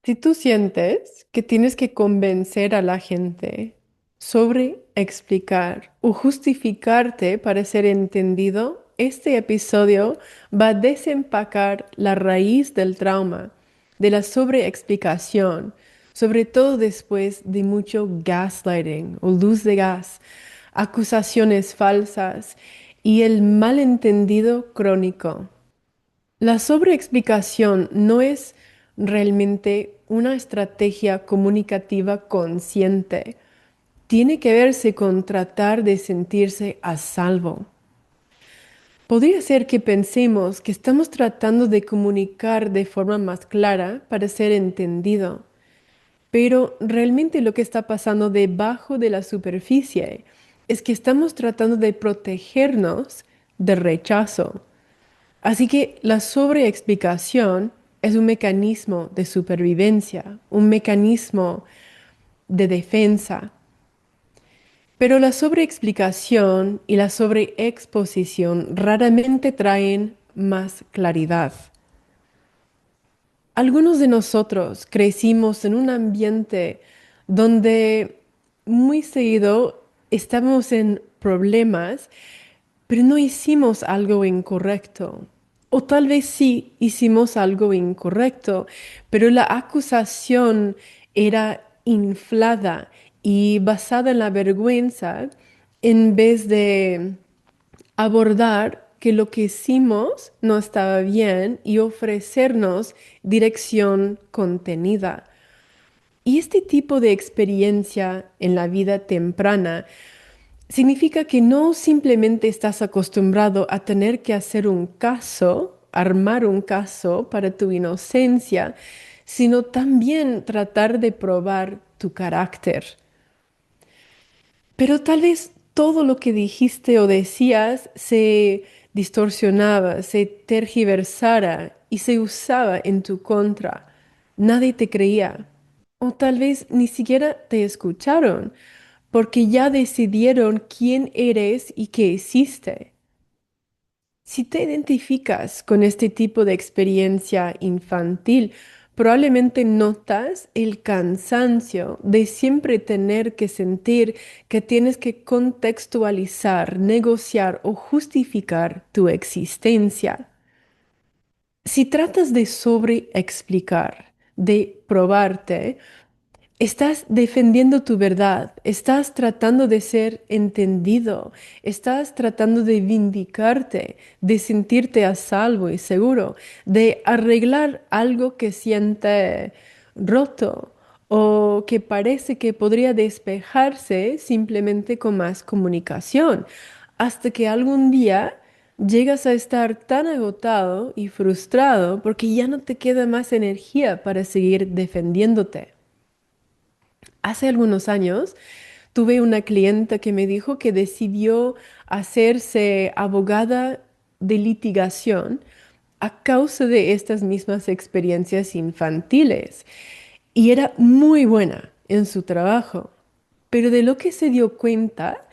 Si tú sientes que tienes que convencer a la gente sobre explicar o justificarte para ser entendido, este episodio va a desempacar la raíz del trauma, de la sobreexplicación, sobre todo después de mucho gaslighting o luz de gas, acusaciones falsas y el malentendido crónico. La sobreexplicación no es realmente una estrategia comunicativa consciente. Tiene que verse con tratar de sentirse a salvo. Podría ser que pensemos que estamos tratando de comunicar de forma más clara para ser entendido, pero realmente lo que está pasando debajo de la superficie es que estamos tratando de protegernos del rechazo. Así que la sobreexplicación es un mecanismo de supervivencia, un mecanismo de defensa. Pero la sobreexplicación y la sobreexposición raramente traen más claridad. Algunos de nosotros crecimos en un ambiente donde muy seguido estamos en problemas, pero no hicimos algo incorrecto. O tal vez sí hicimos algo incorrecto, pero la acusación era inflada y basada en la vergüenza en vez de abordar que lo que hicimos no estaba bien y ofrecernos dirección contenida. Y este tipo de experiencia en la vida temprana significa que no simplemente estás acostumbrado a tener que hacer un caso, armar un caso para tu inocencia, sino también tratar de probar tu carácter. Pero tal vez todo lo que dijiste o decías se distorsionaba, se tergiversara y se usaba en tu contra. Nadie te creía. O tal vez ni siquiera te escucharon, porque ya decidieron quién eres y qué hiciste. Si te identificas con este tipo de experiencia infantil, probablemente notas el cansancio de siempre tener que sentir que tienes que contextualizar, negociar o justificar tu existencia. Si tratas de sobreexplicar, de probarte, estás defendiendo tu verdad, estás tratando de ser entendido, estás tratando de vindicarte, de sentirte a salvo y seguro, de arreglar algo que siente roto o que parece que podría despejarse simplemente con más comunicación, hasta que algún día llegas a estar tan agotado y frustrado porque ya no te queda más energía para seguir defendiéndote. Hace algunos años tuve una clienta que me dijo que decidió hacerse abogada de litigación a causa de estas mismas experiencias infantiles y era muy buena en su trabajo. Pero de lo que se dio cuenta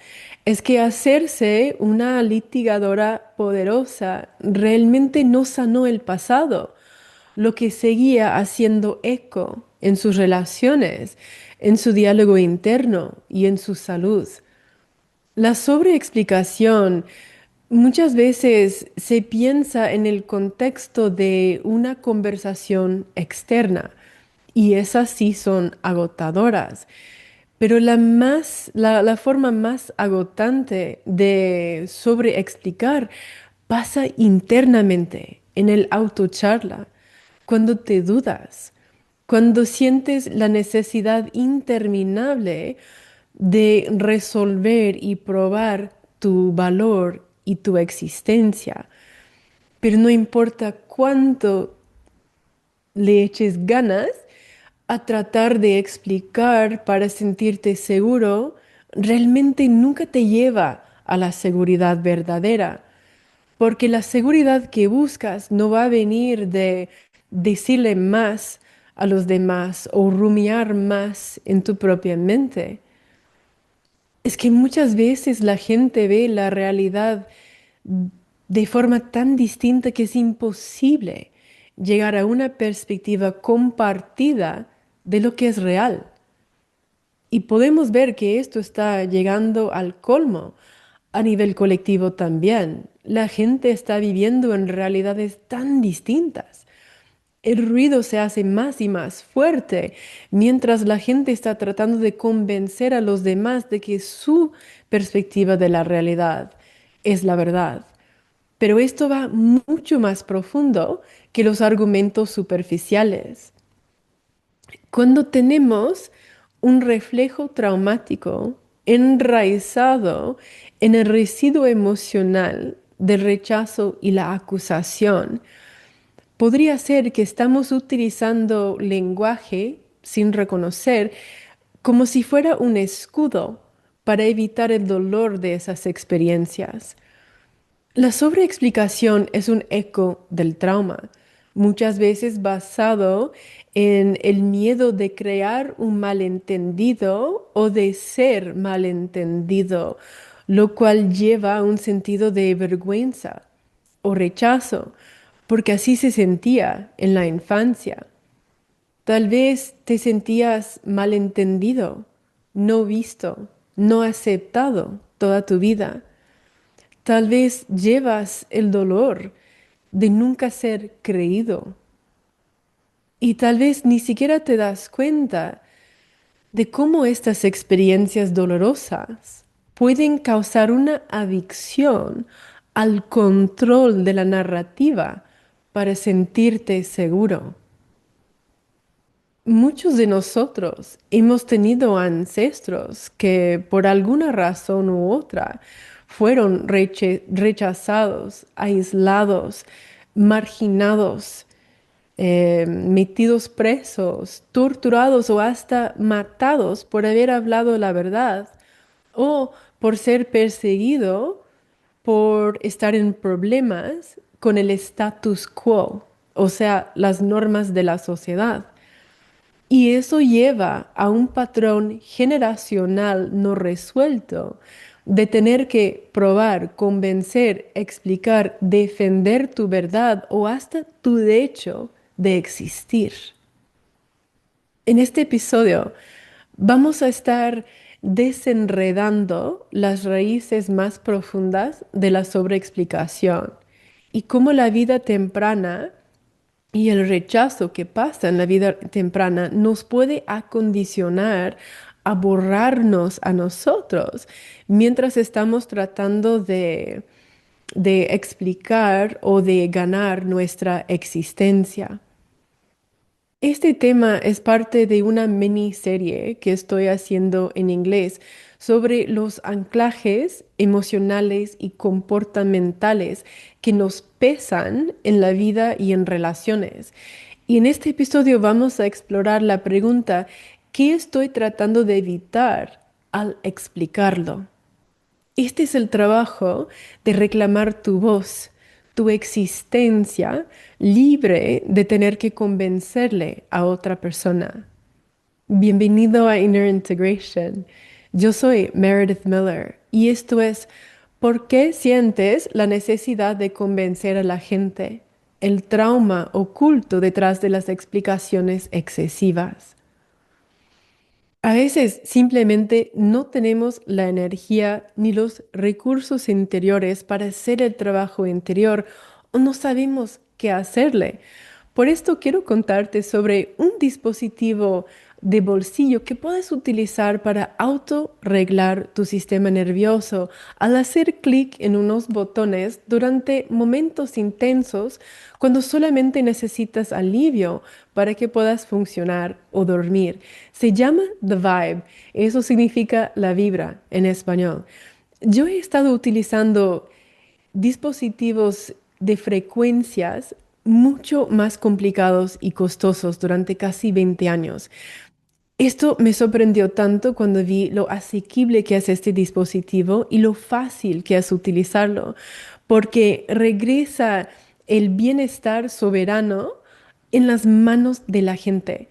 es que hacerse una litigadora poderosa realmente no sanó el pasado, lo que seguía haciendo eco en sus relaciones, en su diálogo interno y en su salud. La sobreexplicación muchas veces se piensa en el contexto de una conversación externa y esas sí son agotadoras. Pero la forma más agotante de sobreexplicar pasa internamente, en el autocharla, cuando te dudas, cuando sientes la necesidad interminable de resolver y probar tu valor y tu existencia. Pero no importa cuánto le eches ganas a tratar de explicar para sentirte seguro, realmente nunca te lleva a la seguridad verdadera, porque la seguridad que buscas no va a venir de decirle más a los demás o rumiar más en tu propia mente. Es que muchas veces la gente ve la realidad de forma tan distinta que es imposible. llegar a una perspectiva compartida de lo que es real. Y podemos ver que esto está llegando al colmo a nivel colectivo también. La gente está viviendo en realidades tan distintas. El ruido se hace más y más fuerte mientras la gente está tratando de convencer a los demás de que su perspectiva de la realidad es la verdad. Pero esto va mucho más profundo que los argumentos superficiales. Cuando tenemos un reflejo traumático enraizado en el residuo emocional del rechazo y la acusación, podría ser que estamos utilizando lenguaje sin reconocer como si fuera un escudo para evitar el dolor de esas experiencias. La sobreexplicación es un eco del trauma, muchas veces basado en el miedo de crear un malentendido o de ser malentendido, lo cual lleva a un sentido de vergüenza o rechazo, porque así se sentía en la infancia. Tal vez te sentías malentendido, no visto, no aceptado toda tu vida. Tal vez llevas el dolor de nunca ser creído y tal vez ni siquiera te das cuenta de cómo estas experiencias dolorosas pueden causar una adicción al control de la narrativa para sentirte seguro. Muchos de nosotros hemos tenido ancestros que por alguna razón u otra fueron rechazados, aislados, marginados, metidos presos, torturados o hasta matados por haber hablado la verdad o por ser perseguido por estar en problemas con el status quo, o sea, las normas de la sociedad. Y eso lleva a un patrón generacional no resuelto de tener que probar, convencer, explicar, defender tu verdad o hasta tu derecho de existir. En este episodio vamos a estar desenredando las raíces más profundas de la sobreexplicación y cómo la vida temprana y el rechazo que pasa en la vida temprana nos puede acondicionar a borrarnos a nosotros mientras estamos tratando de explicar o de ganar nuestra existencia. Este tema es parte de una miniserie que estoy haciendo en inglés sobre los anclajes emocionales y comportamentales que nos pesan en la vida y en relaciones. Y en este episodio vamos a explorar la pregunta, ¿qué estoy tratando de evitar al explicarlo? Este es el trabajo de reclamar tu voz, tu existencia libre de tener que convencerle a otra persona. Bienvenido a Inner Integration. Yo soy Meredith Miller y esto es ¿por qué sientes la necesidad de convencer a la gente? El trauma oculto detrás de las explicaciones excesivas. A veces simplemente no tenemos la energía ni los recursos interiores para hacer el trabajo interior o no sabemos qué hacerle. Por esto quiero contarte sobre un dispositivo de bolsillo que puedes utilizar para autorreglar tu sistema nervioso al hacer clic en unos botones durante momentos intensos cuando solamente necesitas alivio para que puedas funcionar o dormir. Se llama The Vibe, eso significa la vibra en español. Yo he estado utilizando dispositivos de frecuencias mucho más complicados y costosos durante casi 20 años. Esto me sorprendió tanto cuando vi lo asequible que es este dispositivo y lo fácil que es utilizarlo, porque regresa el bienestar soberano en las manos de la gente.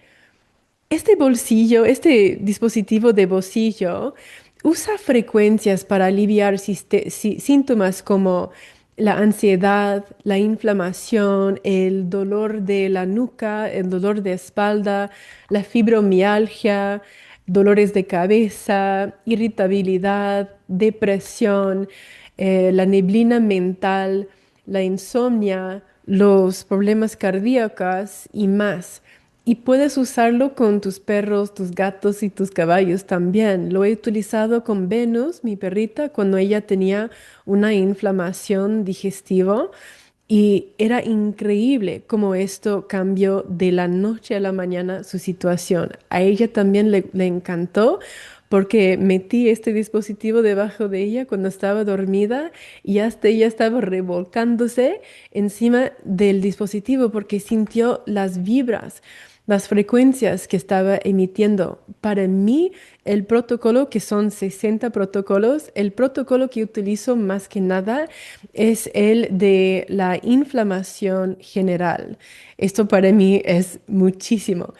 Este bolsillo, este dispositivo de bolsillo, usa frecuencias para aliviar síntomas como la ansiedad, la inflamación, el dolor de la nuca, el dolor de espalda, la fibromialgia, dolores de cabeza, irritabilidad, depresión, la neblina mental, la insomnia, los problemas cardíacos y más. Y puedes usarlo con tus perros, tus gatos y tus caballos también. Lo he utilizado con Venus, mi perrita, cuando ella tenía una inflamación digestiva y era increíble cómo esto cambió de la noche a la mañana su situación. A ella también le encantó porque metí este dispositivo debajo de ella cuando estaba dormida y hasta ella estaba revolcándose encima del dispositivo porque sintió las vibras, las frecuencias que estaba emitiendo. Para mí, el protocolo, que son 60 protocolos, el protocolo que utilizo más que nada es el de la inflamación general. Esto para mí es muchísimo.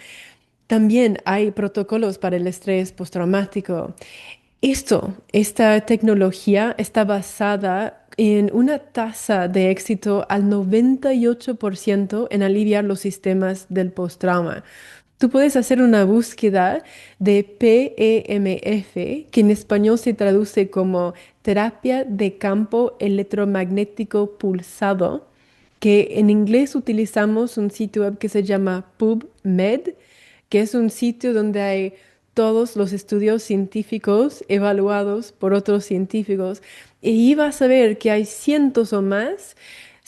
También hay protocolos para el estrés postraumático. Esta tecnología está basada en una tasa de éxito al 98% en aliviar los sistemas del posttrauma. Tú puedes hacer una búsqueda de PEMF, que en español se traduce como terapia de campo electromagnético pulsado, que en inglés utilizamos un sitio web que se llama PubMed, que es un sitio donde hay todos los estudios científicos evaluados por otros científicos. Y vas a ver que hay cientos o más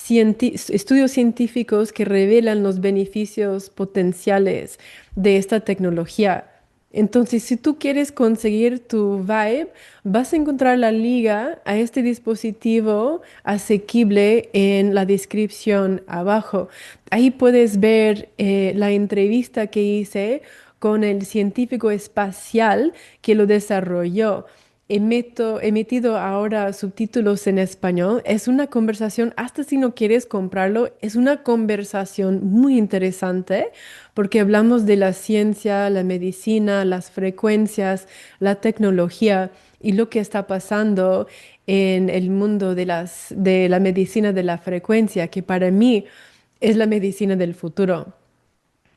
estudios científicos que revelan los beneficios potenciales de esta tecnología. Entonces, si tú quieres conseguir tu Vibe, vas a encontrar la liga a este dispositivo asequible en la descripción abajo. Ahí puedes ver la entrevista que hice con el científico espacial que lo desarrolló. He metido ahora subtítulos en español. Es una conversación, hasta si no quieres comprarlo, es una conversación muy interesante porque hablamos de la ciencia, la medicina, las frecuencias, la tecnología y lo que está pasando en el mundo de la medicina de la frecuencia, que para mí es la medicina del futuro.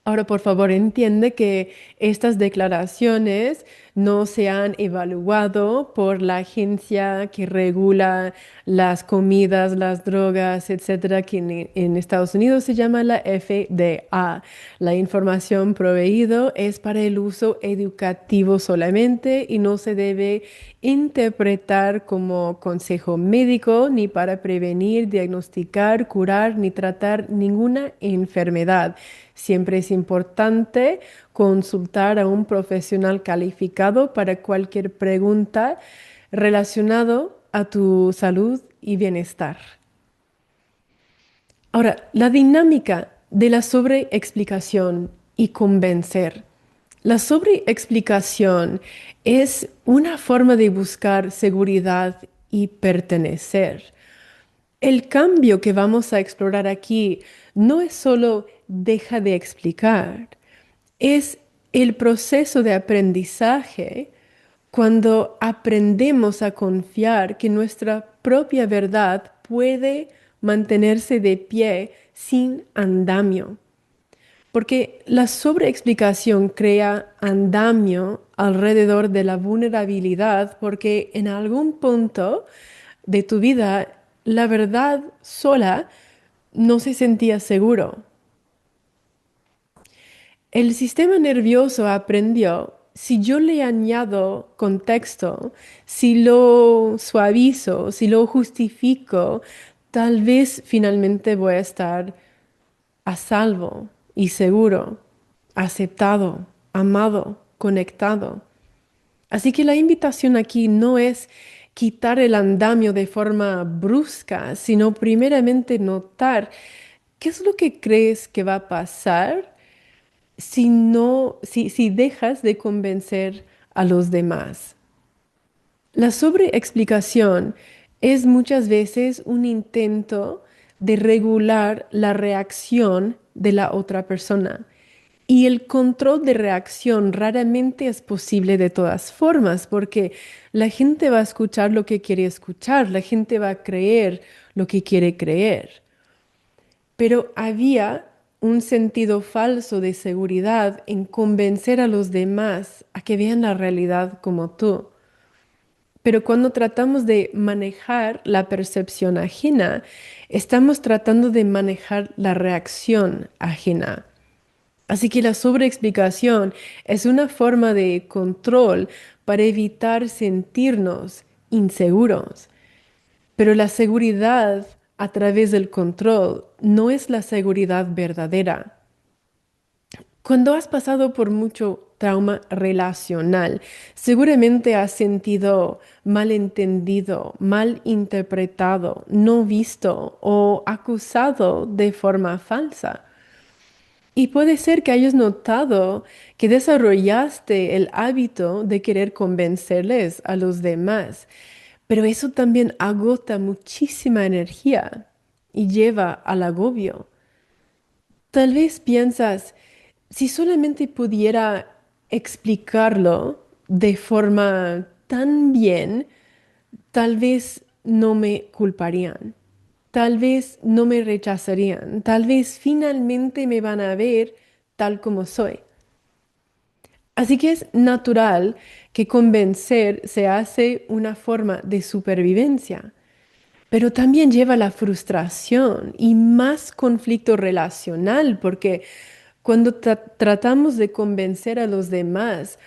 Ahora, por favor, entiende que estas declaraciones no se han evaluado por la agencia que regula las comidas, las drogas, etcétera, que en Estados Unidos se llama la FDA. La información proveída es para el uso educativo solamente y no se debe interpretar como consejo médico ni para prevenir, diagnosticar, curar ni tratar ninguna enfermedad. Siempre es importante consultar a un profesional calificado para cualquier pregunta relacionada a tu salud y bienestar. Ahora, la dinámica de la sobreexplicación y convencer. La sobreexplicación es una forma de buscar seguridad y pertenecer. El cambio que vamos a explorar aquí no es solo deja de explicar, es el proceso de aprendizaje cuando aprendemos a confiar que nuestra propia verdad puede mantenerse de pie sin andamio. Porque la sobreexplicación crea andamio alrededor de la vulnerabilidad, porque en algún punto de tu vida la verdad sola no se sentía seguro. El sistema nervioso aprendió, si yo le añado contexto, si lo suavizo, si lo justifico, tal vez finalmente voy a estar a salvo y seguro, aceptado, amado, conectado. Así que la invitación aquí no es quitar el andamio de forma brusca, sino primeramente notar qué es lo que crees que va a pasar si no, si dejas de convencer a los demás. La sobreexplicación es muchas veces un intento de regular la reacción de la otra persona. Y el control de reacción raramente es posible de todas formas, porque la gente va a escuchar lo que quiere escuchar, la gente va a creer lo que quiere creer. Pero había un sentido falso de seguridad en convencer a los demás a que vean la realidad como tú. Pero cuando tratamos de manejar la percepción ajena, estamos tratando de manejar la reacción ajena. Así que la sobreexplicación es una forma de control para evitar sentirnos inseguros. Pero la seguridad a través del control no es la seguridad verdadera. Cuando has pasado por mucho trauma relacional, seguramente has sentido malentendido, mal interpretado, no visto o acusado de forma falsa. Y puede ser que hayas notado que desarrollaste el hábito de querer convencerles a los demás, pero eso también agota muchísima energía y lleva al agobio. Tal vez piensas, si solamente pudiera explicarlo de forma tan bien, tal vez no me culparían, tal vez no me rechazarían, tal vez finalmente me van a ver tal como soy. Así que es natural que convencer se hace una forma de supervivencia, pero también lleva a la frustración y más conflicto relacional, porque cuando tratamos de convencer a los demás,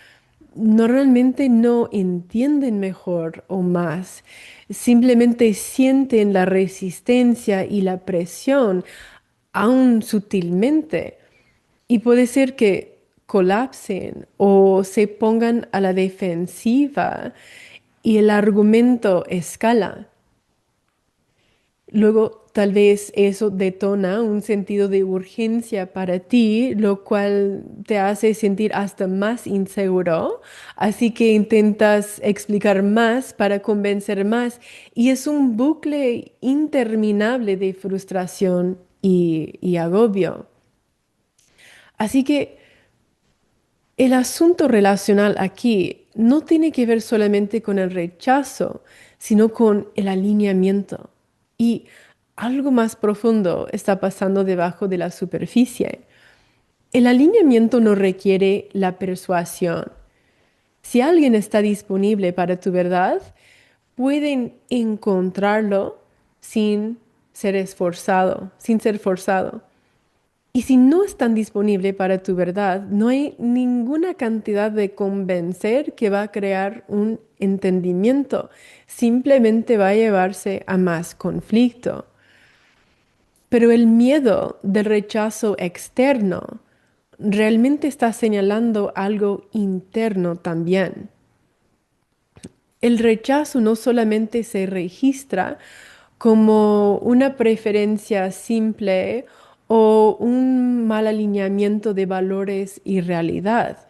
normalmente no entienden mejor o más, simplemente sienten la resistencia y la presión, aún sutilmente, y puede ser que colapsen o se pongan a la defensiva y el argumento escala. Luego, tal vez eso detona un sentido de urgencia para ti, lo cual te hace sentir hasta más inseguro. Así que intentas explicar más para convencer más. Y es un bucle interminable de frustración y agobio. Así que el asunto relacional aquí no tiene que ver solamente con el rechazo, sino con el alineamiento. Y algo más profundo está pasando debajo de la superficie. El alineamiento no requiere la persuasión. Si alguien está disponible para tu verdad, pueden encontrarlo sin ser esforzado, sin ser forzado. Y si no están disponibles para tu verdad, no hay ninguna cantidad de convencer que va a crear un entendimiento. Simplemente va a llevarse a más conflicto. Pero el miedo del rechazo externo realmente está señalando algo interno también. El rechazo no solamente se registra como una preferencia simple o un mal alineamiento de valores y realidad.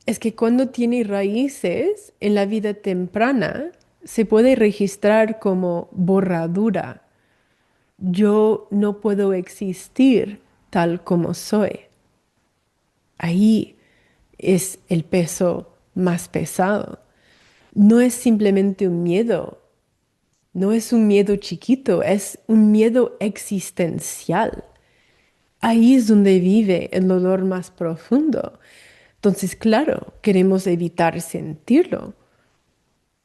Es que cuando tiene raíces en la vida temprana, se puede registrar como borradura. Yo no puedo existir tal como soy. Ahí es el peso más pesado. No es simplemente un miedo, no es un miedo chiquito, es un miedo existencial. Ahí es donde vive el dolor más profundo. Entonces, claro, queremos evitar sentirlo.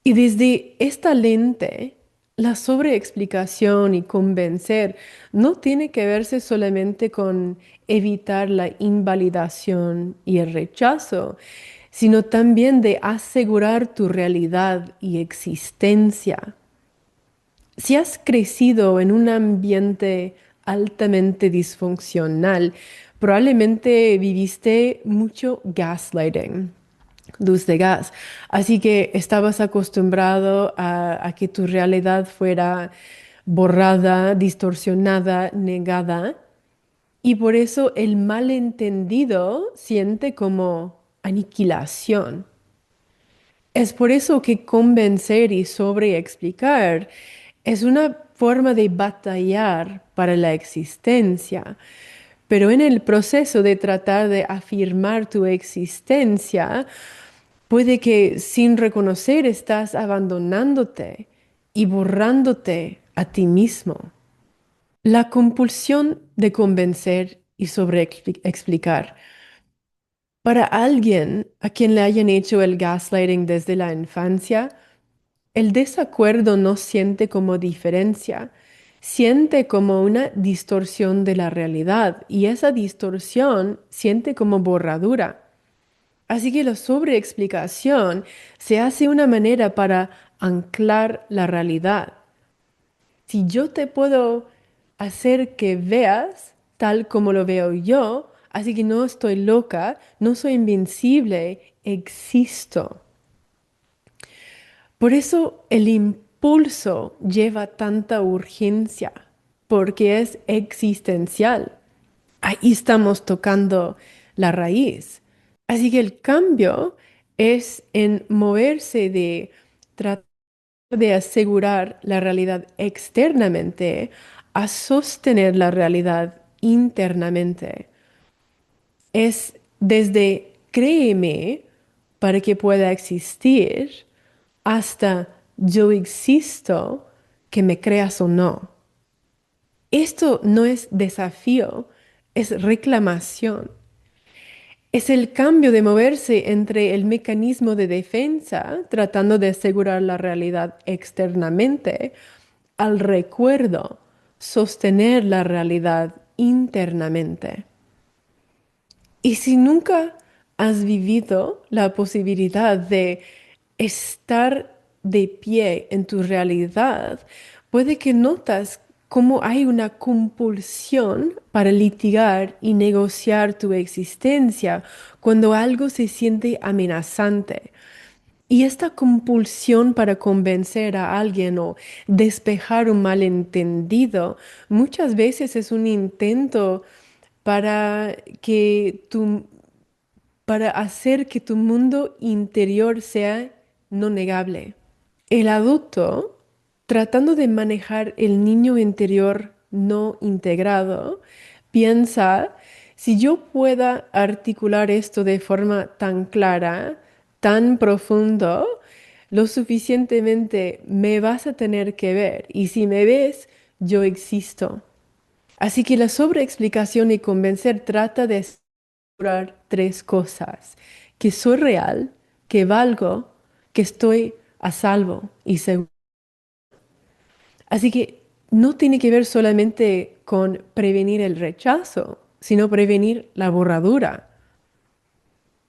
Y desde esta lente, la sobreexplicación y convencer no tiene que verse solamente con evitar la invalidación y el rechazo, sino también de asegurar tu realidad y existencia. Si has crecido en un ambiente altamente disfuncional, probablemente viviste mucho gaslighting, luz de gas. Así que estabas acostumbrado a que tu realidad fuera borrada, distorsionada, negada. Y por eso el malentendido siente como aniquilación. Es por eso que convencer y sobreexplicar es una forma de batallar para la existencia, Pero en el proceso de tratar de afirmar tu existencia, puede que sin reconocer estás abandonándote y borrándote a ti mismo. La compulsión de convencer y explicar. Para alguien a quien le hayan hecho el gaslighting desde la infancia, el desacuerdo no siente como diferencia, siente como una distorsión de la realidad y esa distorsión siente como borradura. Así que la sobreexplicación se hace una manera para anclar la realidad. Si yo te puedo hacer que veas tal como lo veo yo, así que no estoy loca, no soy invencible, existo. Por eso el impulso lleva tanta urgencia, porque es existencial. Ahí estamos tocando la raíz. Así que el cambio es en moverse de tratar de asegurar la realidad externamente a sostener la realidad internamente. Es desde créeme para que pueda existir hasta yo existo, que me creas o no. Esto no es desafío, es reclamación. Es el cambio de moverse entre el mecanismo de defensa, tratando de asegurar la realidad externamente, al recuerdo, sostener la realidad internamente. Y si nunca has vivido la posibilidad de estar de pie en tu realidad, puede que notas cómo hay una compulsión para litigar y negociar tu existencia cuando algo se siente amenazante. Y esta compulsión para convencer a alguien o despejar un malentendido muchas veces es un intento para para hacer que tu mundo interior sea no negable. El adulto, tratando de manejar el niño interior no integrado, piensa, si yo pueda articular esto de forma tan clara, tan profundo, lo suficientemente me vas a tener que ver y si me ves, yo existo. Así que la sobreexplicación y convencer trata de asegurar tres cosas: que soy real, que valgo, que estoy a salvo y seguro. Así que no tiene que ver solamente con prevenir el rechazo, sino prevenir la borradura.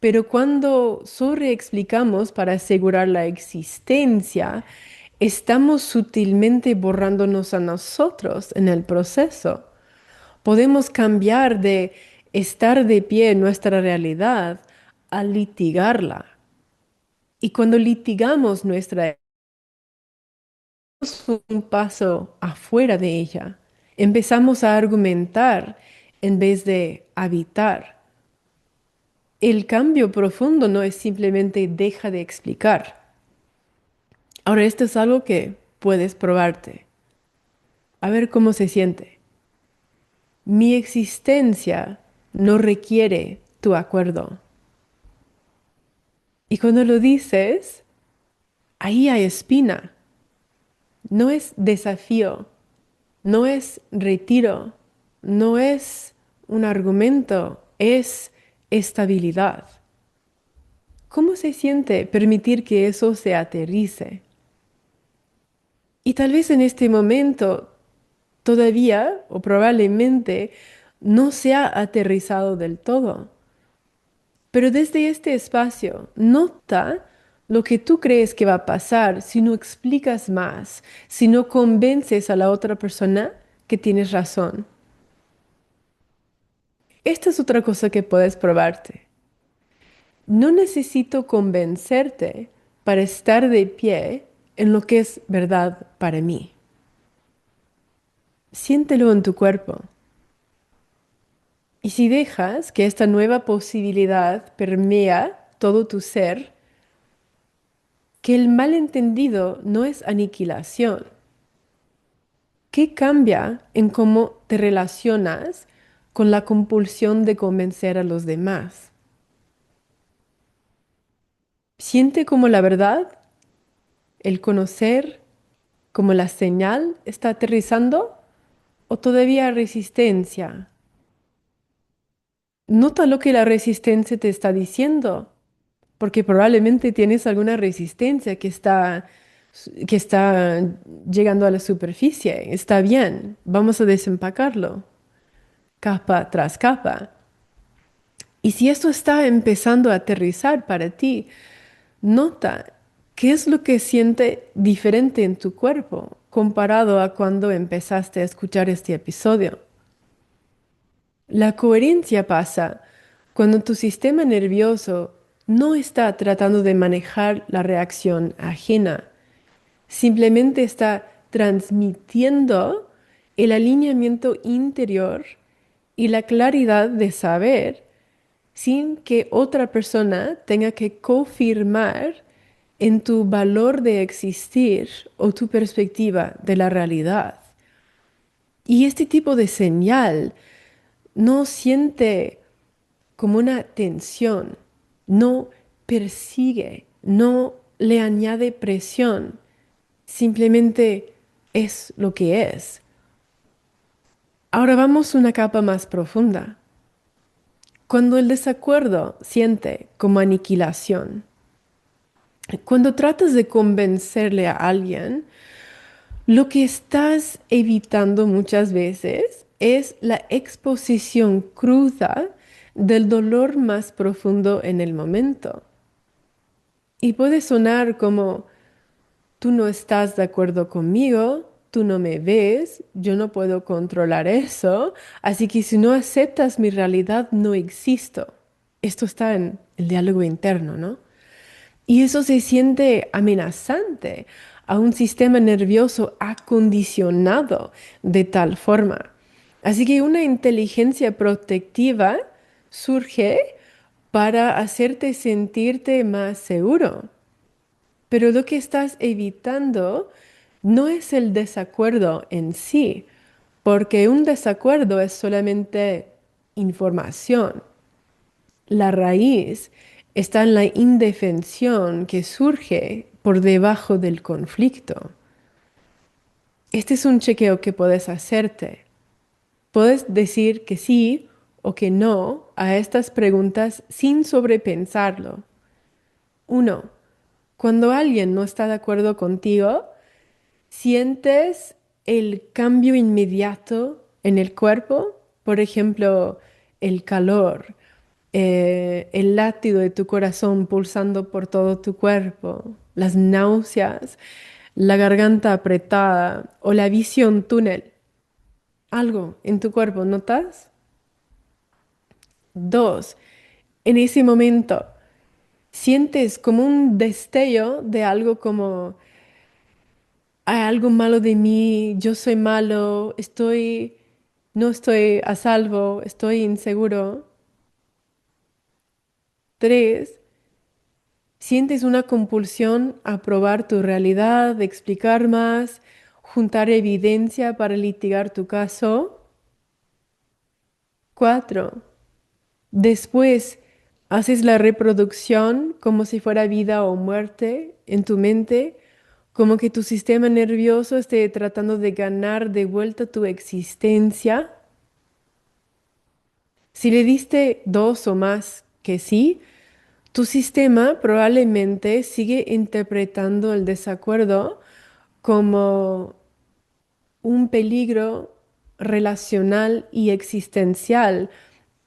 Pero cuando sobreexplicamos para asegurar la existencia, estamos sutilmente borrándonos a nosotros en el proceso. Podemos cambiar de estar de pie en nuestra realidad a litigarla. Y cuando litigamos nuestra, un paso afuera de ella. Empezamos a argumentar en vez de habitar. El cambio profundo no es simplemente deja de explicar. Ahora, esto es algo que puedes probarte. A ver cómo se siente. Mi existencia no requiere tu acuerdo. Y cuando lo dices, ahí hay espina. No es desafío, no es retiro, no es un argumento, es estabilidad. ¿Cómo se siente permitir que eso se aterrice? Y tal vez en este momento todavía o probablemente no se ha aterrizado del todo. Pero desde este espacio, nota lo que tú crees que va a pasar si no explicas más, si no convences a la otra persona que tienes razón. Esta es otra cosa que puedes probarte. No necesito convencerte para estar de pie en lo que es verdad para mí. Siéntelo en tu cuerpo. Y si dejas que esta nueva posibilidad permea todo tu ser, que el malentendido no es aniquilación. ¿Qué cambia en cómo te relacionas con la compulsión de convencer a los demás. Siente como la verdad, el conocer, como la señal está aterrizando o todavía resistencia. Nota lo que la resistencia te está diciendo, porque probablemente tienes alguna resistencia que está llegando a la superficie. Está bien, vamos a desempacarlo, capa tras capa. Y si esto está empezando a aterrizar para ti, nota qué es lo que siente diferente en tu cuerpo comparado a cuando empezaste a escuchar este episodio. La coherencia pasa cuando tu sistema nervioso no está tratando de manejar la reacción ajena, simplemente está transmitiendo el alineamiento interior y la claridad de saber sin que otra persona tenga que confirmar en tu valor de existir o tu perspectiva de la realidad. Y este tipo de señal no siente como una tensión, no persigue, no le añade presión, simplemente es lo que es. Ahora vamos a una capa más profunda. Cuando el desacuerdo siente como aniquilación, cuando tratas de convencerle a alguien, lo que estás evitando muchas veces es la exposición cruda del dolor más profundo en el momento. Y puede sonar como, tú no estás de acuerdo conmigo, tú no me ves, yo no puedo controlar eso, así que si no aceptas mi realidad, no existo. Esto está en el diálogo interno, ¿no? Y eso se siente amenazante a un sistema nervioso acondicionado de tal forma. Así que una inteligencia protectiva surge para hacerte sentirte más seguro. Pero lo que estás evitando no es el desacuerdo en sí, porque un desacuerdo es solamente información. La raíz está en la indefensión que surge por debajo del conflicto. Este es un chequeo que puedes hacerte. Puedes decir que sí o que no a estas preguntas sin sobrepensarlo. Uno, cuando alguien no está de acuerdo contigo, ¿sientes el cambio inmediato en el cuerpo? Por ejemplo, el calor, el latido de tu corazón pulsando por todo tu cuerpo, las náuseas, la garganta apretada o la visión túnel. Algo en tu cuerpo, ¿notas? Dos, en ese momento, sientes como un destello de algo como hay algo malo de mí, yo soy malo, no estoy a salvo, estoy inseguro. Tres, sientes una compulsión a probar tu realidad, explicar más, juntar evidencia para litigar tu caso. Cuatro, después haces la reproducción como si fuera vida o muerte en tu mente, como que tu sistema nervioso esté tratando de ganar de vuelta tu existencia. Si le diste dos o más que sí, tu sistema probablemente sigue interpretando el desacuerdo como un peligro relacional y existencial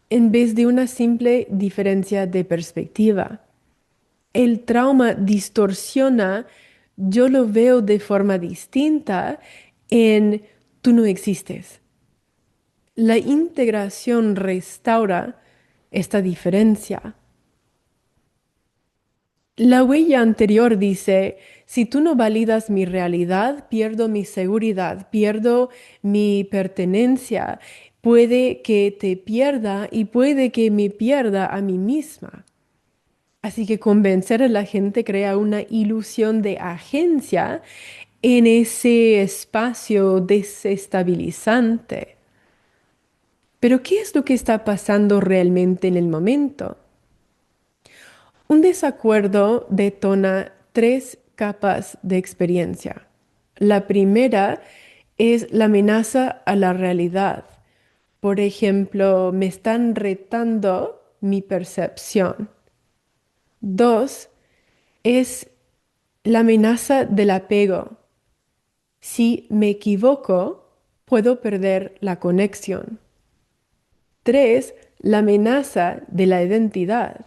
en vez de una simple diferencia de perspectiva. El trauma distorsiona, yo lo veo de forma distinta en tú no existes. La integración restaura esta diferencia. La huella anterior dice, si tú no validas mi realidad, pierdo mi seguridad, pierdo mi pertenencia, puede que te pierda y puede que me pierda a mí misma. Así que convencer a la gente crea una ilusión de agencia en ese espacio desestabilizante. Pero ¿qué es lo que está pasando realmente en el momento? Un desacuerdo detona tres capas de experiencia. La primera es la amenaza a la realidad. Por ejemplo, me están retando mi percepción. Dos, es la amenaza del apego. Si me equivoco, puedo perder la conexión. Tres, la amenaza de la identidad.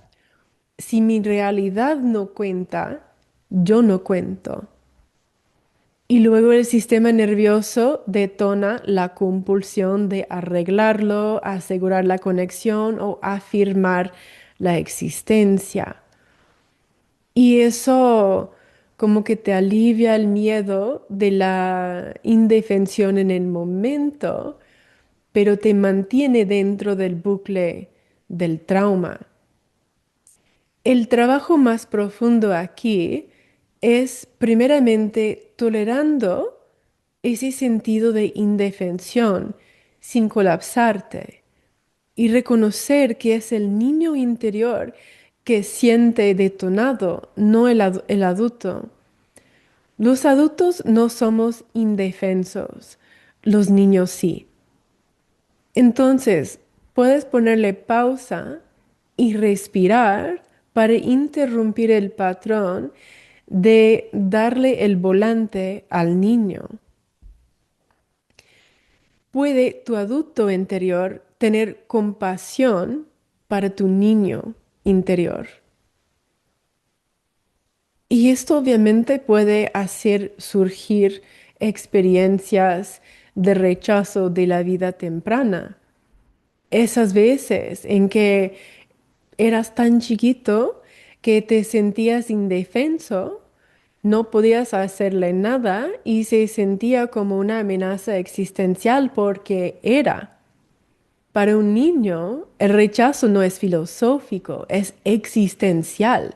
Si mi realidad no cuenta, yo no cuento. Y luego el sistema nervioso detona la compulsión de arreglarlo, asegurar la conexión o afirmar la existencia. Y eso como que te alivia el miedo de la indefensión en el momento, pero te mantiene dentro del bucle del trauma. El trabajo más profundo aquí es primeramente tolerando ese sentido de indefensión sin colapsarte y reconocer que es el niño interior que siente detonado, no el adulto. Los adultos no somos indefensos, los niños sí. Entonces, puedes ponerle pausa y respirar para interrumpir el patrón de darle el volante al niño. ¿Puede tu adulto interior tener compasión para tu niño interior? Y esto obviamente puede hacer surgir experiencias de rechazo de la vida temprana. Esas veces en que eras tan chiquito que te sentías indefenso, no podías hacerle nada y se sentía como una amenaza existencial porque era. Para un niño, el rechazo no es filosófico, es existencial.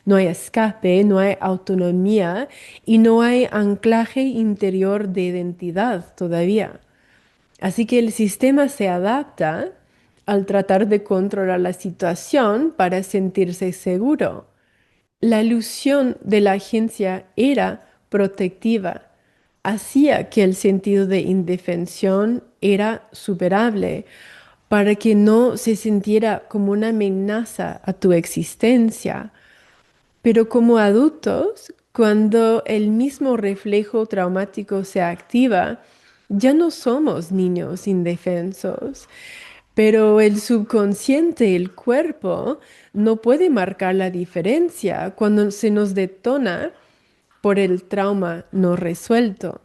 No hay escape, no hay autonomía y no hay anclaje interior de identidad todavía. Así que el sistema se adapta al tratar de controlar la situación para sentirse seguro. La ilusión de la agencia era protectiva, hacía que el sentido de indefensión era superable para que no se sintiera como una amenaza a tu existencia. Pero como adultos, cuando el mismo reflejo traumático se activa, ya no somos niños indefensos, pero el subconsciente, el cuerpo, no puede marcar la diferencia cuando se nos detona por el trauma no resuelto.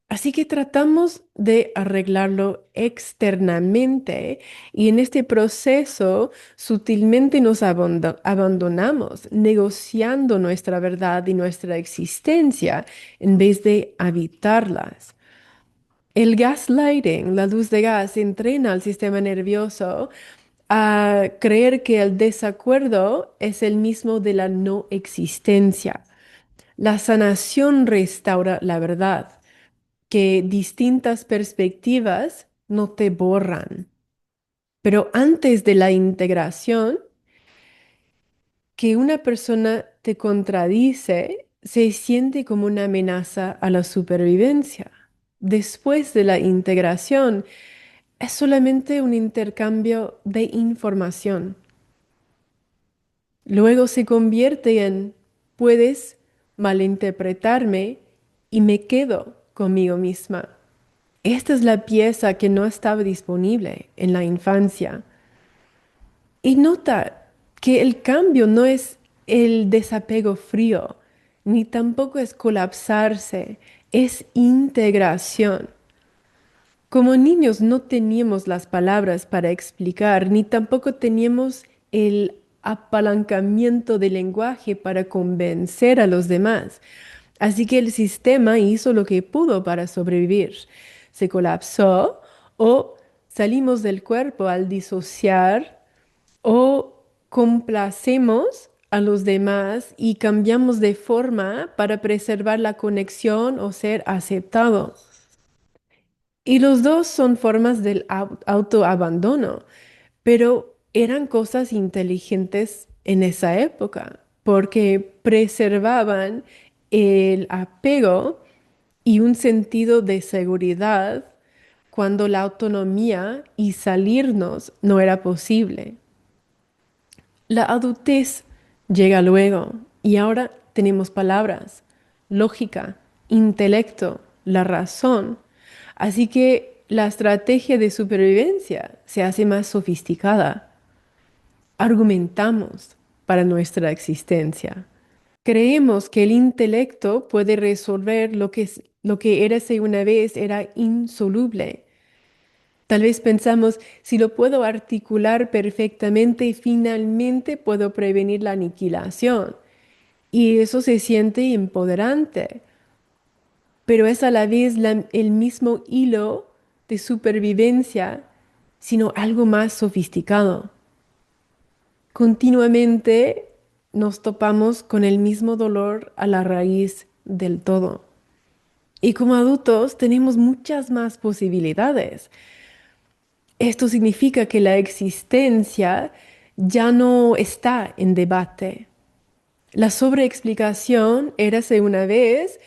Así que tratamos de arreglarlo externamente y en este proceso sutilmente nos abandonamos, negociando nuestra verdad y nuestra existencia en vez de habitarlas. El gaslighting, la luz de gas, entrena al sistema nervioso a creer que el desacuerdo es el mismo de la no existencia. La sanación restaura la verdad, que distintas perspectivas no te borran. Pero antes de la integración, que una persona te contradice se siente como una amenaza a la supervivencia. Después de la integración, es solamente un intercambio de información. Luego se convierte en, puedes malinterpretarme y me quedo conmigo misma. Esta es la pieza que no estaba disponible en la infancia. Y nota que el cambio no es el desapego frío, ni tampoco es colapsarse, es integración. Como niños no teníamos las palabras para explicar, ni tampoco teníamos el apalancamiento del lenguaje para convencer a los demás. Así que el sistema hizo lo que pudo para sobrevivir. Se colapsó o salimos del cuerpo al disociar o complacemos a los demás y cambiamos de forma para preservar la conexión o ser aceptado. Y los dos son formas del autoabandono, pero eran cosas inteligentes en esa época, porque preservaban el apego y un sentido de seguridad cuando la autonomía y salirnos no era posible. La adultez llega luego y ahora tenemos palabras, lógica, intelecto, la razón. Así que la estrategia de supervivencia se hace más sofisticada. Argumentamos para nuestra existencia. Creemos que el intelecto puede resolver lo que érase una vez era insoluble. Tal vez pensamos, si lo puedo articular perfectamente, finalmente puedo prevenir la aniquilación. Y eso se siente empoderante, pero es a la vez el mismo hilo de supervivencia, sino algo más sofisticado. Continuamente nos topamos con el mismo dolor a la raíz del todo. Y como adultos tenemos muchas más posibilidades. Esto significa que la existencia ya no está en debate. La sobreexplicación, érase una vez,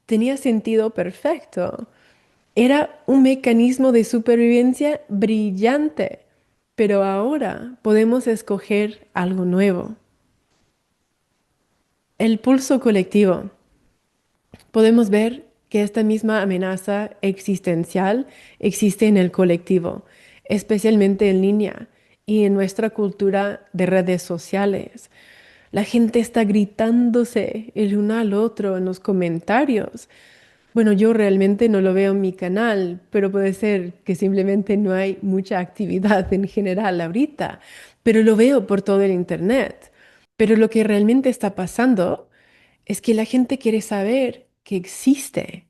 tenía sentido perfecto. Era un mecanismo de supervivencia brillante, pero ahora podemos escoger algo nuevo. El pulso colectivo. Podemos ver que esta misma amenaza existencial existe en el colectivo, especialmente en línea y en nuestra cultura de redes sociales. La gente está gritándose el uno al otro en los comentarios. Bueno, yo realmente no lo veo en mi canal, pero puede ser que simplemente no hay mucha actividad en general ahorita, pero lo veo por todo el internet. Pero lo que realmente está pasando es que la gente quiere saber que existe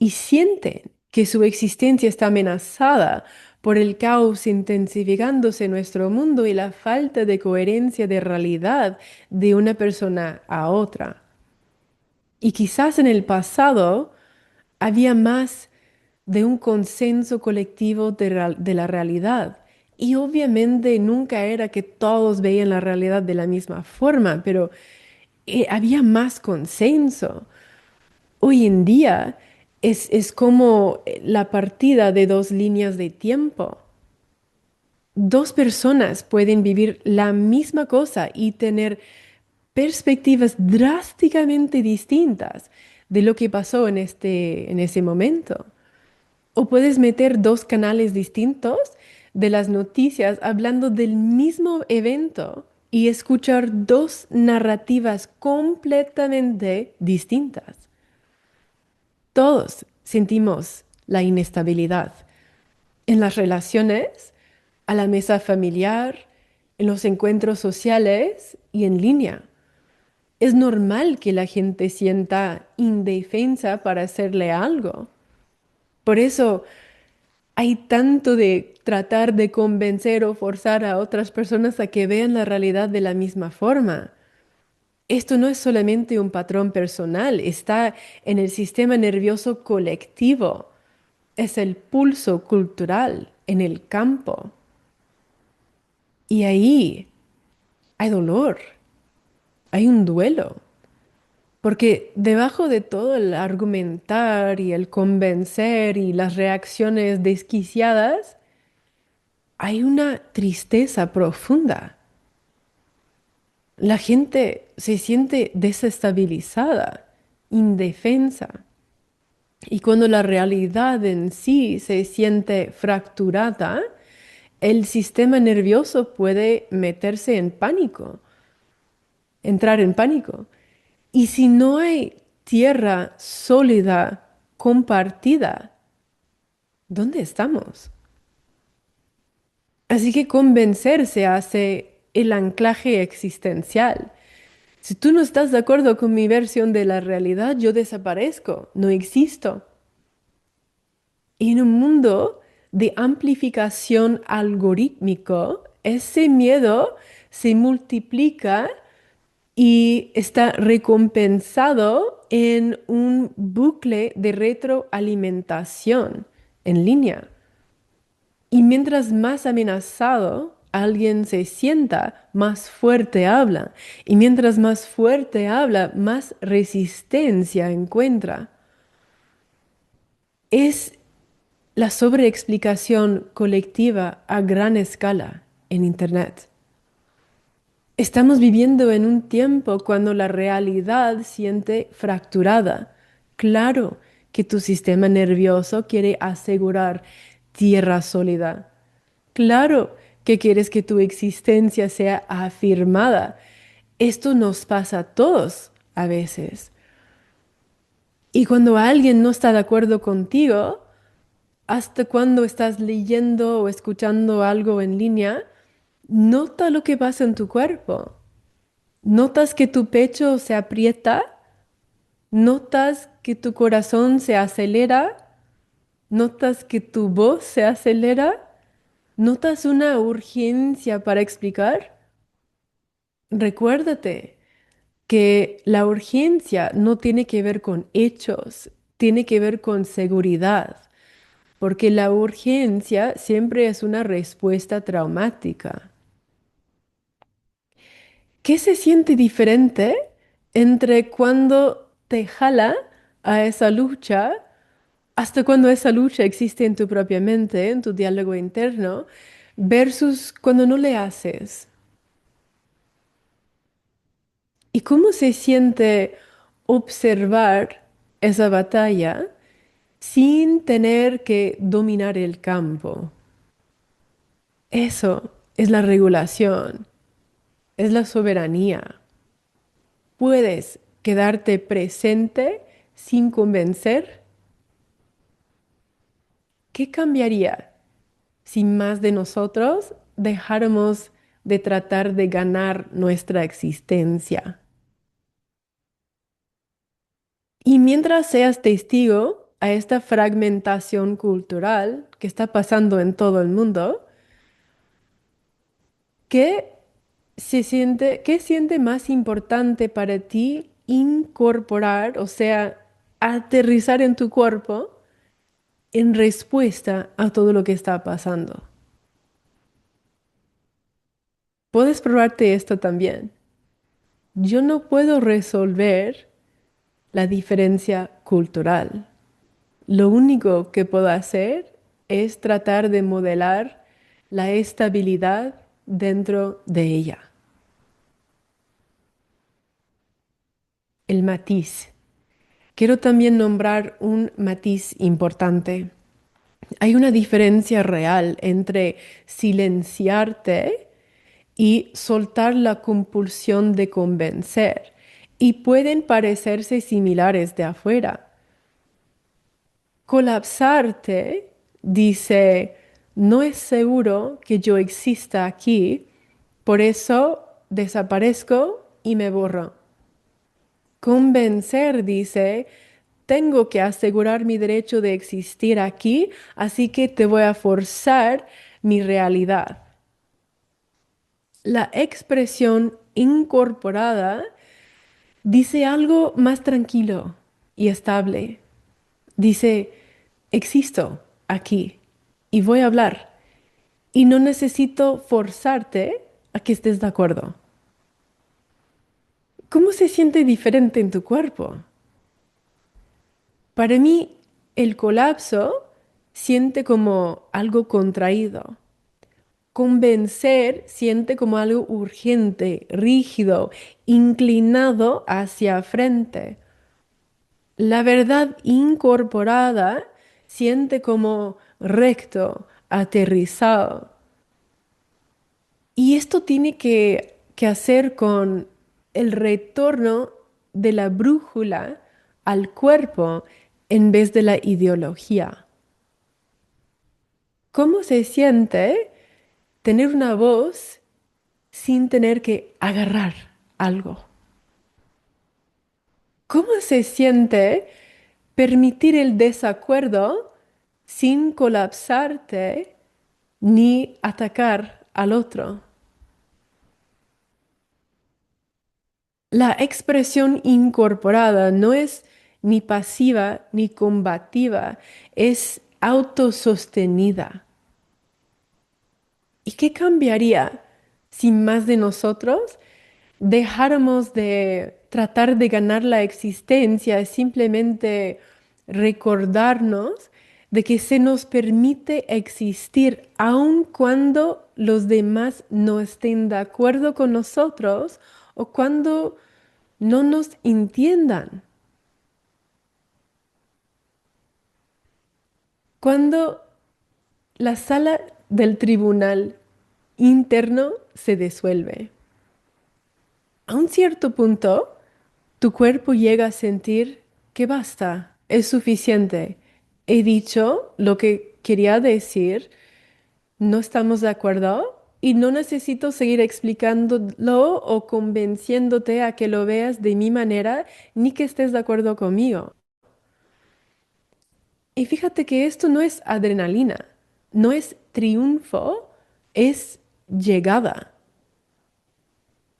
y siente que su existencia está amenazada por el caos intensificándose en nuestro mundo y la falta de coherencia de realidad de una persona a otra. Y quizás en el pasado había más de un consenso colectivo de la realidad. Y obviamente nunca era que todos veían la realidad de la misma forma, pero había más consenso. Hoy en día es como la partida de dos líneas de tiempo. Dos personas pueden vivir la misma cosa y tener perspectivas drásticamente distintas de lo que pasó en ese momento. O puedes meter dos canales distintos de las noticias hablando del mismo evento y escuchar dos narrativas completamente distintas. Todos sentimos la inestabilidad en las relaciones, a la mesa familiar, en los encuentros sociales y en línea. Es normal que la gente sienta indefensa para hacerle algo. Por eso hay tanto de tratar de convencer o forzar a otras personas a que vean la realidad de la misma forma. Esto no es solamente un patrón personal, está en el sistema nervioso colectivo. Es el pulso cultural en el campo. Y ahí hay dolor, hay un duelo. Porque debajo de todo el argumentar y el convencer y las reacciones desquiciadas, hay una tristeza profunda. La gente se siente desestabilizada, indefensa. Y cuando la realidad en sí se siente fracturada, el sistema nervioso puede meterse en pánico, entrar en pánico. Y si no hay tierra sólida, compartida, ¿dónde estamos? Así que convencerse hace el anclaje existencial. Si tú no estás de acuerdo con mi versión de la realidad, yo desaparezco, no existo. Y en un mundo de amplificación algorítmico, ese miedo se multiplica y está recompensado en un bucle de retroalimentación en línea. Y mientras más amenazado alguien se sienta, más fuerte habla. Y mientras más fuerte habla, más resistencia encuentra. Es la sobreexplicación colectiva a gran escala en Internet. Estamos viviendo en un tiempo cuando la realidad siente fracturada. Claro que tu sistema nervioso quiere asegurar tierra sólida. Claro que quieres que tu existencia sea afirmada. Esto nos pasa a todos a veces. Y cuando alguien no está de acuerdo contigo, hasta cuando estás leyendo o escuchando algo en línea, nota lo que pasa en tu cuerpo. ¿Notas que tu pecho se aprieta? ¿Notas que tu corazón se acelera? ¿Notas que tu voz se acelera? ¿Notas una urgencia para explicar? Recuérdate que la urgencia no tiene que ver con hechos, tiene que ver con seguridad, porque la urgencia siempre es una respuesta traumática. ¿Qué se siente diferente entre cuando te jala a esa lucha hasta cuando esa lucha existe en tu propia mente, en tu diálogo interno, versus cuando no le haces? ¿Y cómo se siente observar esa batalla sin tener que dominar el campo? Eso es la regulación, es la soberanía. Puedes quedarte presente sin convencer. ¿Qué cambiaría si más de nosotros dejáramos de tratar de ganar nuestra existencia? Y mientras seas testigo a esta fragmentación cultural que está pasando en todo el mundo, ¿qué qué siente más importante para ti incorporar, o sea, aterrizar en tu cuerpo en respuesta a todo lo que está pasando? Puedes probarte esto también. Yo no puedo resolver la diferencia cultural. Lo único que puedo hacer es tratar de modelar la estabilidad dentro de ella. El matiz. Quiero también nombrar un matiz importante. Hay una diferencia real entre silenciarte y soltar la compulsión de convencer, y pueden parecerse similares de afuera. Colapsarte dice, no es seguro que yo exista aquí, por eso desaparezco y me borro. Convencer dice, tengo que asegurar mi derecho de existir aquí, así que te voy a forzar mi realidad. La expresión incorporada dice algo más tranquilo y estable. Dice, existo aquí y voy a hablar y no necesito forzarte a que estés de acuerdo. ¿Cómo se siente diferente en tu cuerpo? Para mí, el colapso siente como algo contraído. Convencer siente como algo urgente, rígido, inclinado hacia frente. La verdad incorporada siente como recto, aterrizado. Y esto tiene que hacer con el retorno de la brújula al cuerpo en vez de la ideología. ¿Cómo se siente tener una voz sin tener que agarrar algo? ¿Cómo se siente permitir el desacuerdo sin colapsarte ni atacar al otro? La expresión incorporada no es ni pasiva ni combativa, es autosostenida. ¿Y qué cambiaría si más de nosotros dejáramos de tratar de ganar la existencia y simplemente recordarnos de que se nos permite existir aun cuando los demás no estén de acuerdo con nosotros o cuando no nos entiendan? Cuando la sala del tribunal interno se disuelve, a un cierto punto, tu cuerpo llega a sentir que basta, es suficiente. He dicho lo que quería decir, no estamos de acuerdo y no necesito seguir explicándolo o convenciéndote a que lo veas de mi manera ni que estés de acuerdo conmigo. Y fíjate que esto no es adrenalina, no es triunfo, es llegada.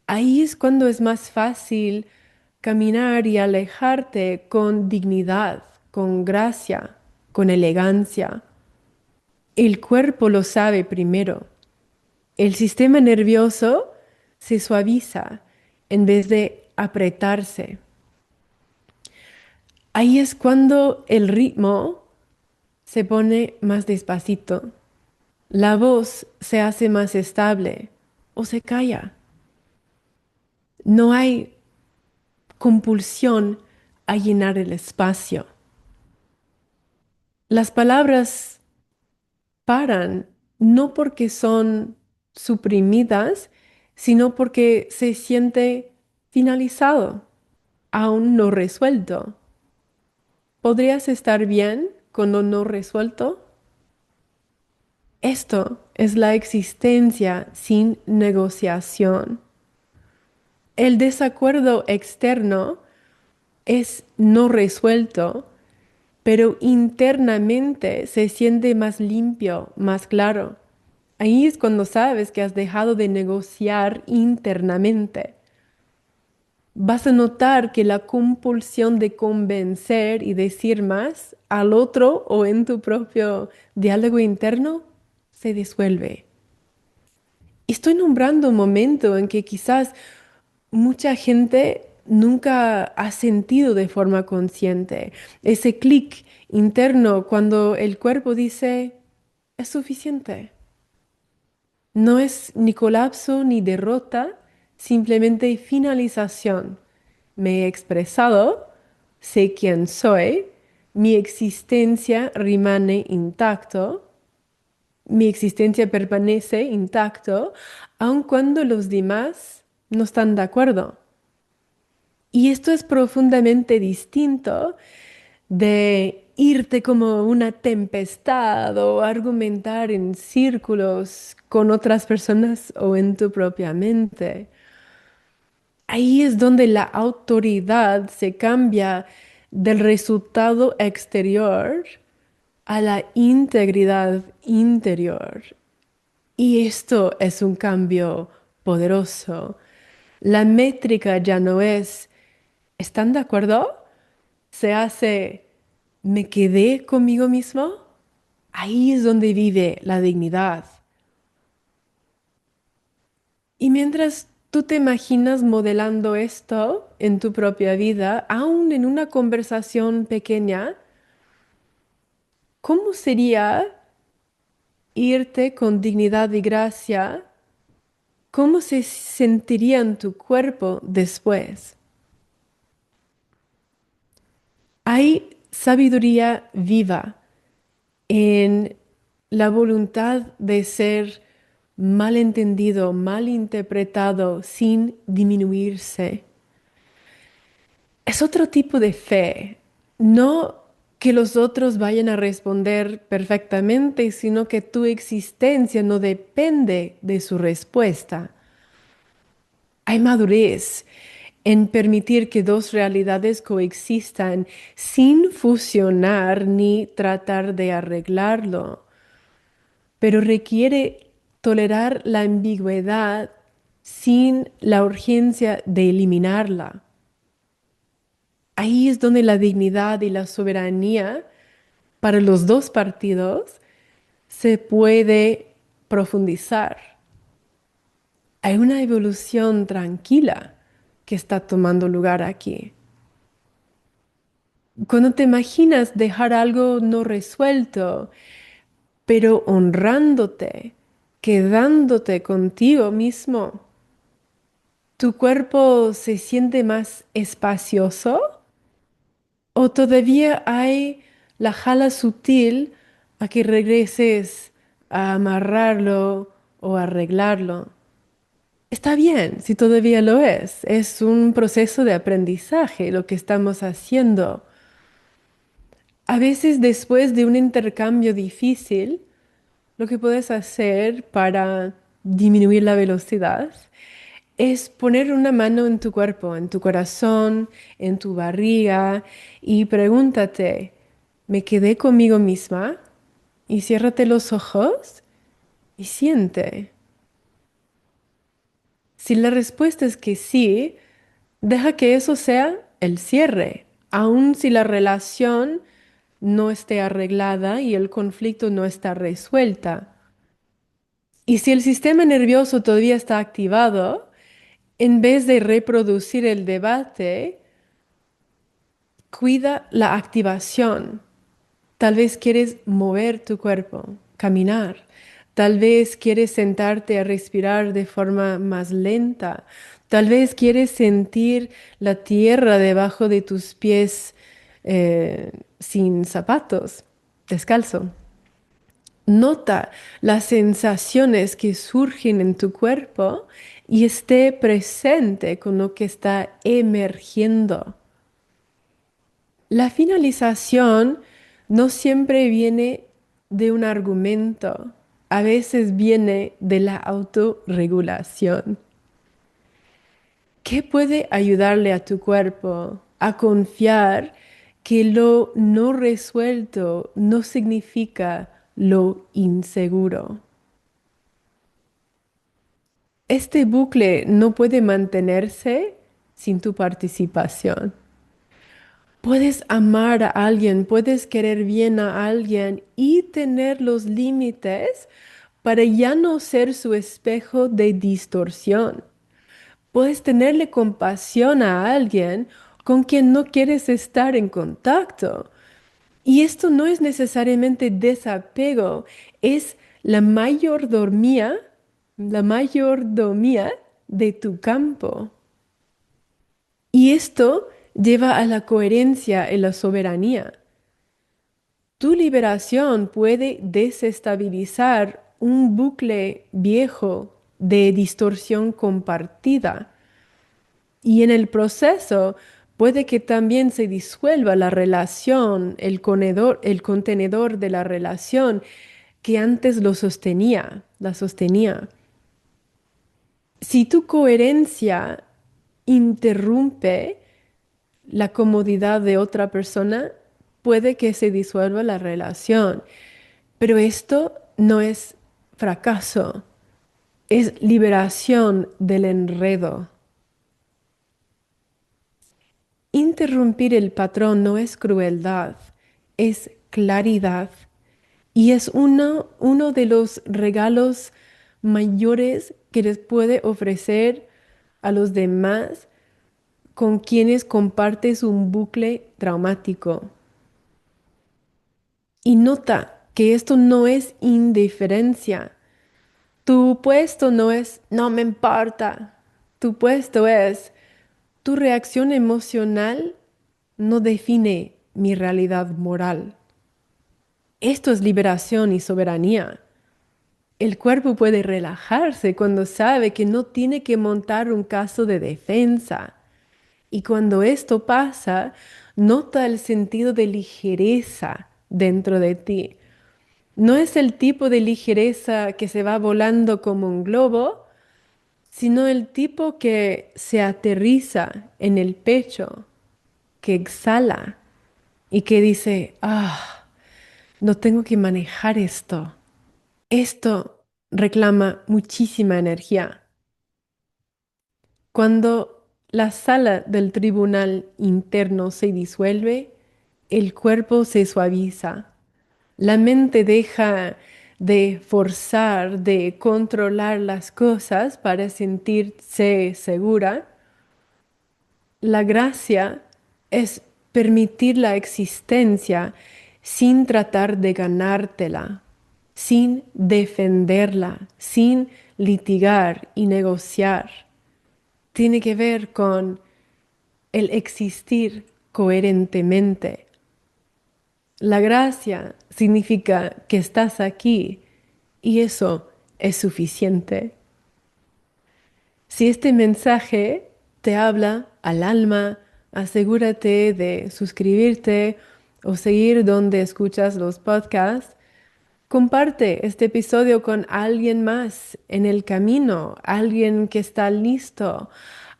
Ahí es cuando es más fácil caminar y alejarte con dignidad, con gracia, con elegancia. El cuerpo lo sabe primero. El sistema nervioso se suaviza en vez de apretarse. Ahí es cuando el ritmo se pone más despacito. La voz se hace más estable o se calla. No hay compulsión a llenar el espacio. Las palabras paran no porque son suprimidas, sino porque se siente finalizado, aún no resuelto. ¿Podrías estar bien con lo no resuelto? Esto es la existencia sin negociación. El desacuerdo externo es no resuelto, pero internamente se siente más limpio, más claro. Ahí es cuando sabes que has dejado de negociar internamente. Vas a notar que la compulsión de convencer y decir más al otro o en tu propio diálogo interno se disuelve. Estoy nombrando un momento en que quizás mucha gente nunca ha sentido de forma consciente ese clic interno cuando el cuerpo dice, es suficiente. No es ni colapso ni derrota, simplemente finalización. Me he expresado, sé quién soy, mi existencia rimane intacto, mi existencia permanece intacto, aun cuando los demás no están de acuerdo. Y esto es profundamente distinto de irte como una tempestad o argumentar en círculos con otras personas o en tu propia mente. Ahí es donde la autoridad se cambia del resultado exterior a la integridad interior. Y esto es un cambio poderoso. La métrica ya no es, ¿están de acuerdo? Se hace, ¿me quedé conmigo mismo? Ahí es donde vive la dignidad. Y mientras tú te imaginas modelando esto en tu propia vida, aún en una conversación pequeña, ¿cómo sería irte con dignidad y gracia? ¿Cómo se sentiría en tu cuerpo después? Hay sabiduría viva en la voluntad de ser malentendido, malinterpretado, sin disminuirse. Es otro tipo de fe, no que los otros vayan a responder perfectamente, sino que tu existencia no depende de su respuesta. Hay madurez en permitir que dos realidades coexistan sin fusionar ni tratar de arreglarlo, pero requiere tolerar la ambigüedad sin la urgencia de eliminarla. Ahí es donde la dignidad y la soberanía para los dos partidos se puede profundizar. Hay una evolución tranquila que está tomando lugar aquí. Cuando te imaginas dejar algo no resuelto, pero honrándote, quedándote contigo mismo, ¿tu cuerpo se siente más espacioso? ¿O todavía hay la jala sutil a que regreses a amarrarlo o arreglarlo? Está bien, si todavía lo es. Es un proceso de aprendizaje lo que estamos haciendo. A veces después de un intercambio difícil, lo que puedes hacer para disminuir la velocidad es poner una mano en tu cuerpo, en tu corazón, en tu barriga y pregúntate, ¿me quedé conmigo misma? Y ciérrate los ojos y siente. Si la respuesta es que sí, deja que eso sea el cierre, aun si la relación no esté arreglada y el conflicto no está resuelta. Y si el sistema nervioso todavía está activado, en vez de reproducir el debate, cuida la activación. Tal vez quieres mover tu cuerpo, caminar. Tal vez quieres sentarte a respirar de forma más lenta. Tal vez quieres sentir la tierra debajo de tus pies sin zapatos, descalzo. Nota las sensaciones que surgen en tu cuerpo y esté presente con lo que está emergiendo. La finalización no siempre viene de un argumento, a veces viene de la autorregulación. ¿Qué puede ayudarle a tu cuerpo a confiar que lo no resuelto no significa lo inseguro? Este bucle no puede mantenerse sin tu participación. Puedes amar a alguien, puedes querer bien a alguien y tener los límites para ya no ser su espejo de distorsión. Puedes tenerle compasión a alguien con quien no quieres estar en contacto. Y esto no es necesariamente desapego, es la mayordomía de tu campo. Y esto lleva a la coherencia y la soberanía. Tu liberación puede desestabilizar un bucle viejo de distorsión compartida. Y en el proceso puede que también se disuelva la relación, el contenedor de la relación que antes la sostenía. Si tu coherencia interrumpe la comodidad de otra persona, puede que se disuelva la relación. Pero esto no es fracaso, es liberación del enredo. Interrumpir el patrón no es crueldad, es claridad. Y es uno de los regalos mayores que les puede ofrecer a los demás con quienes compartes un bucle traumático. Y nota que esto no es indiferencia. Tu puesto no es no me importa. Tu puesto es tu reacción emocional no define mi realidad moral. Esto es liberación y soberanía. El cuerpo puede relajarse cuando sabe que no tiene que montar un caso de defensa. Y cuando esto pasa, nota el sentido de ligereza dentro de ti. No es el tipo de ligereza que se va volando como un globo, sino el tipo que se aterriza en el pecho, que exhala y que dice, ah, no tengo que manejar esto. Esto reclama muchísima energía. Cuando la sala del tribunal interno se disuelve, el cuerpo se suaviza, la mente deja de forzar, de controlar las cosas para sentirse segura. La gracia es permitir la existencia sin tratar de ganártela, sin defenderla, sin litigar y negociar. Tiene que ver con el existir coherentemente. La gracia significa que estás aquí y eso es suficiente. Si este mensaje te habla al alma, asegúrate de suscribirte o seguir donde escuchas los podcasts. Comparte este episodio con alguien más en el camino, alguien que está listo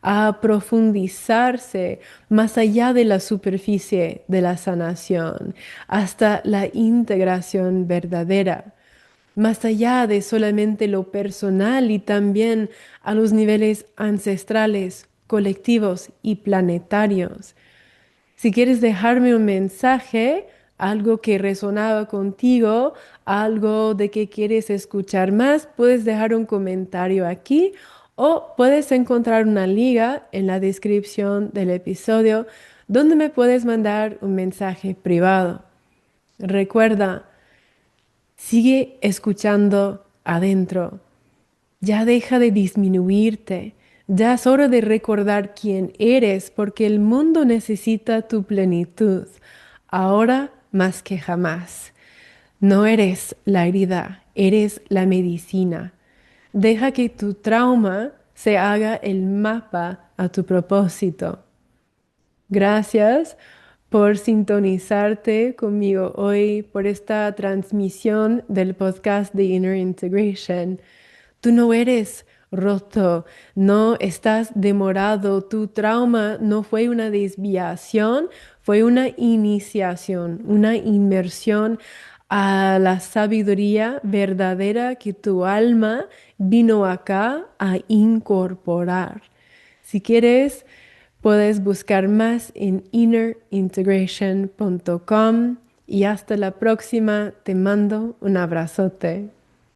a profundizarse más allá de la superficie de la sanación, hasta la integración verdadera, más allá de solamente lo personal y también a los niveles ancestrales, colectivos y planetarios. Si quieres dejarme un mensaje, algo que resonaba contigo, algo de que quieres escuchar más, puedes dejar un comentario aquí o puedes encontrar una liga en la descripción del episodio donde me puedes mandar un mensaje privado. Recuerda, sigue escuchando adentro. Ya deja de disminuirte. Ya es hora de recordar quién eres porque el mundo necesita tu plenitud. Ahora más que jamás. No eres la herida, eres la medicina. Deja que tu trauma se haga el mapa a tu propósito. Gracias por sintonizarte conmigo hoy por esta transmisión del podcast de Inner Integration. Tú no eres roto, no estás demorado, tu trauma no fue una desviación, fue una iniciación, una inmersión a la sabiduría verdadera que tu alma vino acá a incorporar. Si quieres, puedes buscar más en innerintegration.com y hasta la próxima. Te mando un abrazote.